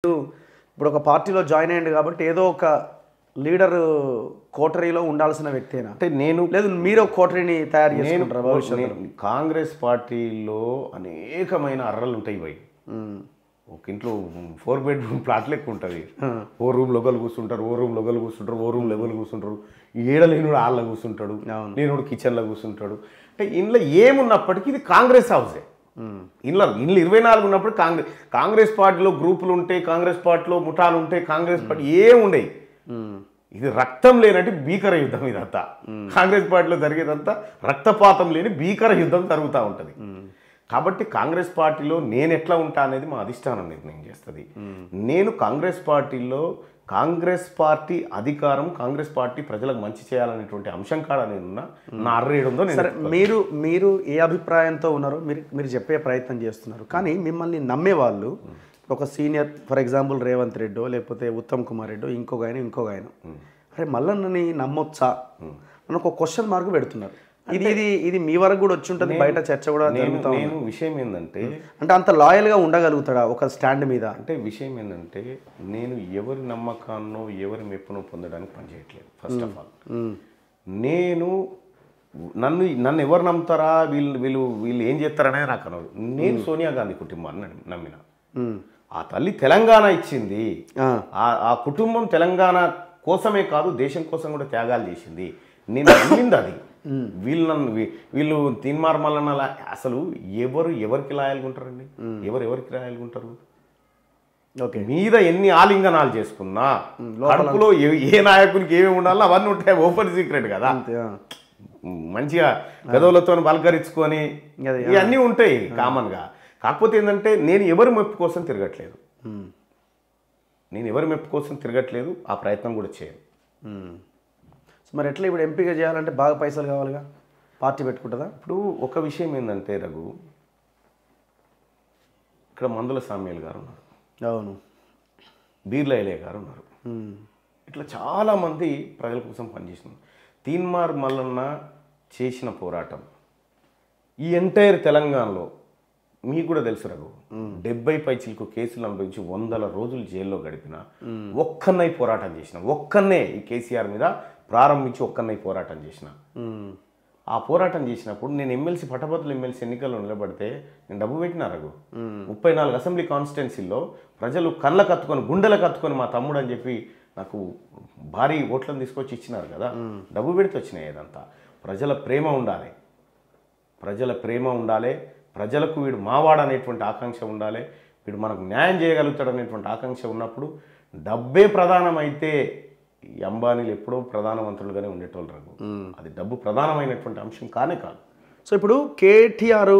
ఇప్పుడు ఒక పార్టీలో జాయిన్ అయ్యిండు కాబట్టి ఏదో ఒక లీడర్ కోటరీలో ఉండాల్సిన వ్యక్తేనా అంటే నేను లేదు మీరు ఒక కోటరీని తయారు చేసుకుంటారా భవిష్యత్తులో? కాంగ్రెస్ పార్టీలో అనేకమైన అర్రలు ఉంటాయి భయ్. ఒక ఇంట్లో 4 బెడ్రూమ్ ప్లాట్ లెక్క ఉంటుంది. ఓ రూమ్ లోకలు కూర్చుంటారు, ఓ రూమ్ లోకలు కూర్చుంటారు, ఓ రూమ్ లెవెల్ కూర్చుంటారు. ఏడలేనుడు ఆళ్ళ కూర్చుంటాడు, లేనుడు కిచెన్లో కూర్చుంటాడు. అంటే ఇంట్లో ఏమున్నప్పటికీ ఇది కాంగ్రెస్ హౌసే. ఇంట్లో 24 ఉన్నప్పుడు కాంగ్రెస్ పార్టీలో గ్రూపులు ఉంటాయి, కాంగ్రెస్ పార్టీలో ముఠాలు ఉంటాయి, కాంగ్రెస్ పార్టీ ఏముండయి. ఇది రక్తం లేనట్టు భీకర యుద్ధం ఇదంతా. కాంగ్రెస్ పార్టీలో జరిగేదంతా రక్తపాతం లేని భీకర యుద్ధం జరుగుతూ ఉంటుంది. కాబట్టి కాంగ్రెస్ పార్టీలో నేను ఎట్లా ఉంటా అనేది మా అధిష్టానం నిర్ణయం చేస్తుంది. నేను కాంగ్రెస్ పార్టీలో కాంగ్రెస్ పార్టీ అధికారం, కాంగ్రెస్ పార్టీ ప్రజలకు మంచి చేయాలనేటువంటి అంశం కాడ నేనున్నా. నా అర్రేడుందో సరే, మీరు ఏ అభిప్రాయంతో ఉన్నారో మీరు చెప్పే ప్రయత్నం చేస్తున్నారు. కానీ మిమ్మల్ని నమ్మేవాళ్ళు ఒక సీనియర్, ఫర్ ఎగ్జాంపుల్ రేవంత్ రెడ్డో లేకపోతే ఉత్తమ్ కుమార్ రెడ్డో ఇంకొక ఆయన అరే మల్లన్నని నమ్మొచ్చా అని ఒక క్వశ్చన్ మార్క్ పెడుతున్నారు. ఇది మీ వరకు కూడా వచ్చి ఉంటుంది, బయట చర్చ కూడా జరుగుతా ఉంది. విషయం ఏంటంటే అంత లాయల్గా ఉండగలుగుతాడా ఒక స్టాండ్ మీద? అంటే విషయం ఏంటంటే నేను ఎవరి నమ్మకాన్నో ఎవరి మెప్పునో పొందడానికి పనిచేయట్లేదు. ఫస్ట్ ఆఫ్ ఆల్ నేను నన్ను ఎవరు నమ్ముతారా, వీళ్ళు ఏం చేస్తారనే నాకు అనదు. నేను సోనియా గాంధీ కుటుంబాన్ని నమ్మిన. ఆ తల్లి తెలంగాణ ఇచ్చింది, ఆ కుటుంబం తెలంగాణ కోసమే కాదు దేశం కోసం కూడా త్యాగాలు చేసింది. నేను నమ్మింది అది. వీళ్ళు తీన్మార్ మల్లన్న అసలు ఎవరికి లాయల్గా ఉంటారండి? ఎవరికి లాయల్గా ఉంటారు? ఓకే, మీద ఎన్ని ఆలింగనాలు చేసుకున్నా కడుపులో ఏ నాయకునికి ఏమేమి ఉండాలో అవన్నీ ఉంటాయి. ఓపెన్ సీక్రెట్ కదా. మంచిగా గదవులతో పలకరించుకొని ఇవన్నీ ఉంటాయి కామన్గా. కాకపోతే ఏంటంటే నేను ఎవరి మెప్పు కోసం తిరగట్లేదు. ఆ ప్రయత్నం కూడా చేయను. మరి ఎట్లా ఇప్పుడు ఎంపీగా చేయాలంటే బాగా పైసలు కావాలిగా, పార్టీ పెట్టుకుంటుందా? ఇప్పుడు ఒక విషయం ఏంటంటే రఘు, ఇక్కడ మందుల సామ్యాల్ గారు ఉన్నారు, అవును, బీర్లైలే గారు ఉన్నారు, ఇట్లా చాలామంది ప్రజల కోసం పనిచేస్తున్నారు. తీన్మార్ మల్లన్న చేసిన పోరాటం ఈ ఎంటైర్ తెలంగాణలో మీకు కూడా తెలుసు రఘు, 70 పైచిలకు కేసులు అనుభవించి 100 రోజులు జైల్లో గడిపిన ఒక్కన్నై పోరాటం చేసిన, ఒక్కన్నే ఈ కేసీఆర్ మీద ప్రారంభించి ఒక్కన్నై పోరాటం చేసిన. ఆ పోరాటం చేసినప్పుడు నేను పట్టభద్రుల ఎమ్మెల్సీ ఎన్నికల్లో నిలబడితే నేను డబ్బు పెట్టినా రఘు. 34 అసెంబ్లీ కాన్స్టిట్యున్సీల్లో ప్రజలు కళ్ళ కత్తుకొని గుండెల కత్తుకొని మా తమ్ముడు అని చెప్పి నాకు భారీ ఓట్లను తీసుకొచ్చి ఇచ్చినారు కదా. డబ్బు పెడితే వచ్చినాయి. ఇదంతా ప్రజల ప్రేమ ఉండాలి, ప్రజలకు వీడు మావాడు అనేటువంటి ఆకాంక్ష ఉండాలి, వీడు మనకు న్యాయం చేయగలుగుతాడు అనేటువంటి ఆకాంక్ష ఉన్నప్పుడు డబ్బే ప్రధానమైతే ఈ అంబానీలు ఎప్పుడో ప్రధానమంత్రులుగానే ఉండేటోళ్ళు రఘు. అది డబ్బు ప్రధానమైనటువంటి అంశం కానే కాదు. సో ఇప్పుడు కేటీఆర్